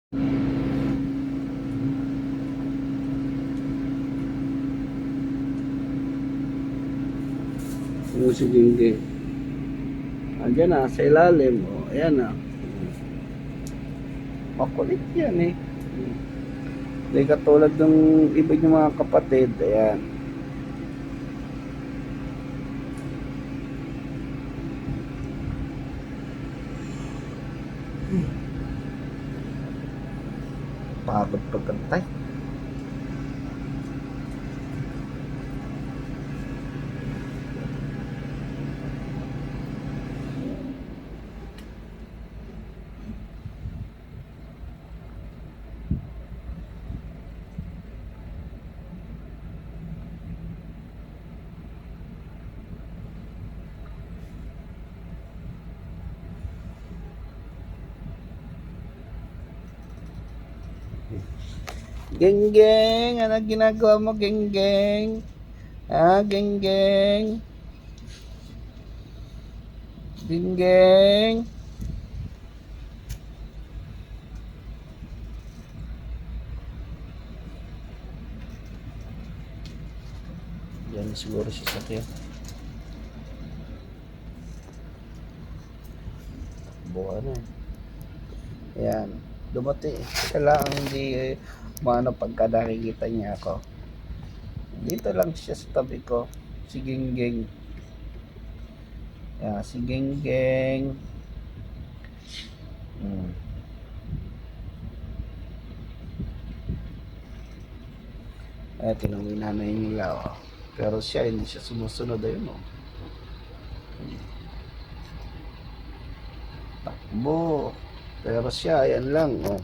Yung si Gingging. Andiyan na, sa ilalim. O, ayan na. Makulit yan eh. Hindi katulad ng iba yung mga kapatid. Ayan. Pagod pagkantay. Genggeng, ano ginagawa mo, Genggeng? Ah, Genggeng. Genggeng. Yan siguro si Sakya. Buka na. Ayan. Dumati. Siya lang hindi maano pagka nakikita niya ako. Dito lang siya sa tabi ko. Si Genggeng. Ayan, si Genggeng. Tinanguin namin nila. Oh. Pero siya, hindi siya sumusunod. Ayun, oh. Takbo. Pero siya, ayan lang. Oh.